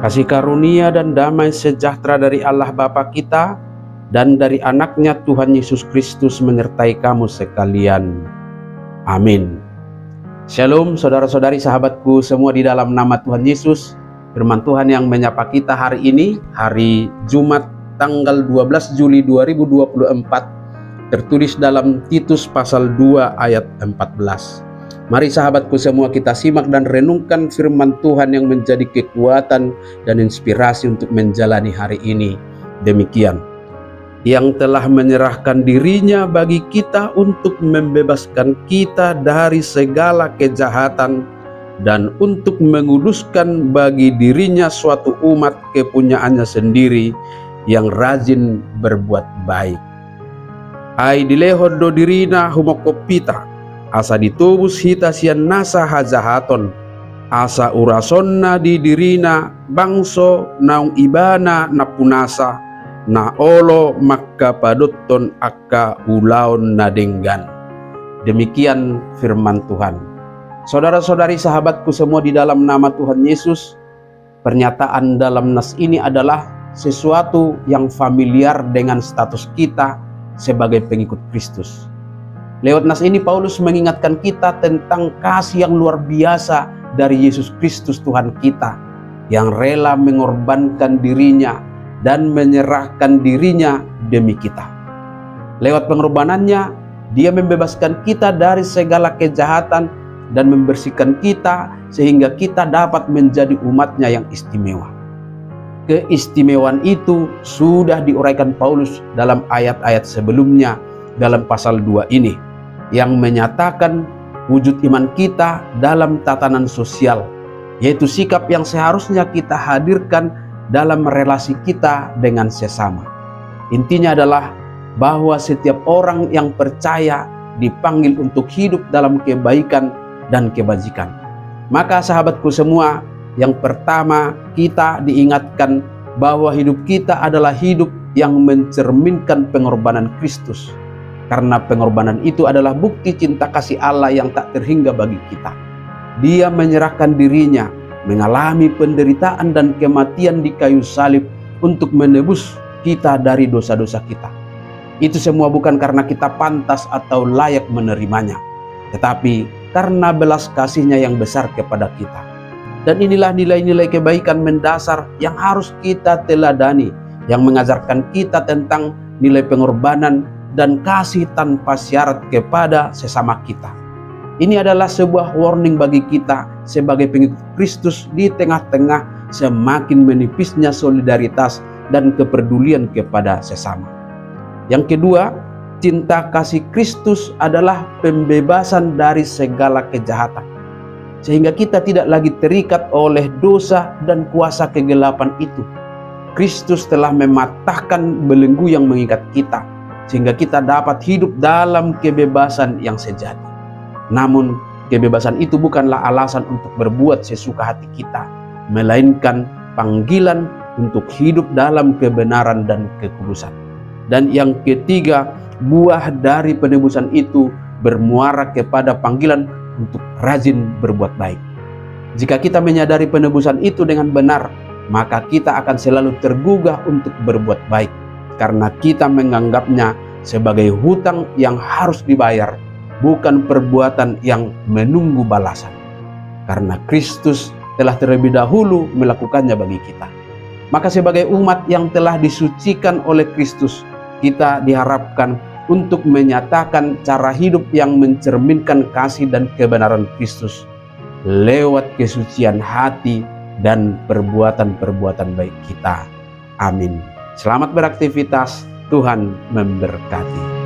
Kasih karunia dan damai sejahtera dari Allah Bapa kita dan dari anaknya Tuhan Yesus Kristus menyertai kamu sekalian. Amin. Shalom saudara-saudari sahabatku semua di dalam nama Tuhan Yesus. Firman Tuhan yang menyapa kita hari ini, hari Jumat tanggal 12 Juli 2024, tertulis dalam Titus pasal 2 ayat 14. Mari sahabatku semua kita simak dan renungkan firman Tuhan yang menjadi kekuatan dan inspirasi untuk menjalani hari ini. Demikian, yang telah menyerahkan dirinya bagi kita untuk membebaskan kita dari segala kejahatan dan untuk menguduskan bagi dirinya suatu umat kepunyaannya sendiri yang rajin berbuat baik. Ai dileho do dirina humokopita asa ditubus hita sian nasa hajahaton, asa urasonna di dirina bangso naung ibana napunasa na olo makka padotton akka ulaon nadenggan. Demikian firman Tuhan. Saudara-saudari sahabatku semua di dalam nama Tuhan Yesus, pernyataan dalam nas ini adalah sesuatu yang familiar dengan status kita sebagai pengikut Kristus. Lewat nas ini Paulus mengingatkan kita tentang kasih yang luar biasa dari Yesus Kristus Tuhan kita, yang rela mengorbankan dirinya dan menyerahkan dirinya demi kita. Lewat pengorbanannya, dia membebaskan kita dari segala kejahatan dan membersihkan kita sehingga kita dapat menjadi umatnya yang istimewa. Keistimewaan itu sudah diuraikan Paulus dalam ayat-ayat sebelumnya dalam pasal 2 ini, yang menyatakan wujud iman kita dalam tatanan sosial, yaitu sikap yang seharusnya kita hadirkan dalam relasi kita dengan sesama. Intinya adalah bahwa setiap orang yang percaya dipanggil untuk hidup dalam kebaikan dan kebajikan. Maka sahabatku semua, yang pertama kita diingatkan bahwa hidup kita adalah hidup yang mencerminkan pengorbanan Kristus. Karena pengorbanan itu adalah bukti cinta kasih Allah yang tak terhingga bagi kita. Dia menyerahkan dirinya, mengalami penderitaan dan kematian di kayu salib untuk menebus kita dari dosa-dosa kita. Itu semua bukan karena kita pantas atau layak menerimanya, tetapi karena belas kasihnya yang besar kepada kita. Dan inilah nilai-nilai kebaikan mendasar yang harus kita teladani, yang mengajarkan kita tentang nilai pengorbanan dan kasih tanpa syarat kepada sesama kita. Ini adalah sebuah warning bagi kita sebagai pengikut Kristus di tengah-tengah semakin menipisnya solidaritas dan kepedulian kepada sesama. Yang kedua, cinta kasih Kristus adalah pembebasan dari segala kejahatan, sehingga kita tidak lagi terikat oleh dosa dan kuasa kegelapan itu. Kristus telah mematahkan belenggu yang mengikat kita, sehingga kita dapat hidup dalam kebebasan yang sejati. Namun, kebebasan itu bukanlah alasan untuk berbuat sesuka hati kita, melainkan panggilan untuk hidup dalam kebenaran dan kekudusan. Dan yang ketiga, buah dari penebusan itu bermuara kepada panggilan untuk rajin berbuat baik. Jika kita menyadari penebusan itu dengan benar, maka kita akan selalu tergugah untuk berbuat baik, karena kita menganggapnya sebagai hutang yang harus dibayar, bukan perbuatan yang menunggu balasan. Karena Kristus telah terlebih dahulu melakukannya bagi kita. Maka sebagai umat yang telah disucikan oleh Kristus, kita diharapkan untuk menyatakan cara hidup yang mencerminkan kasih dan kebenaran Kristus lewat kesucian hati dan perbuatan-perbuatan baik kita. Amin. Selamat beraktivitas, Tuhan memberkati.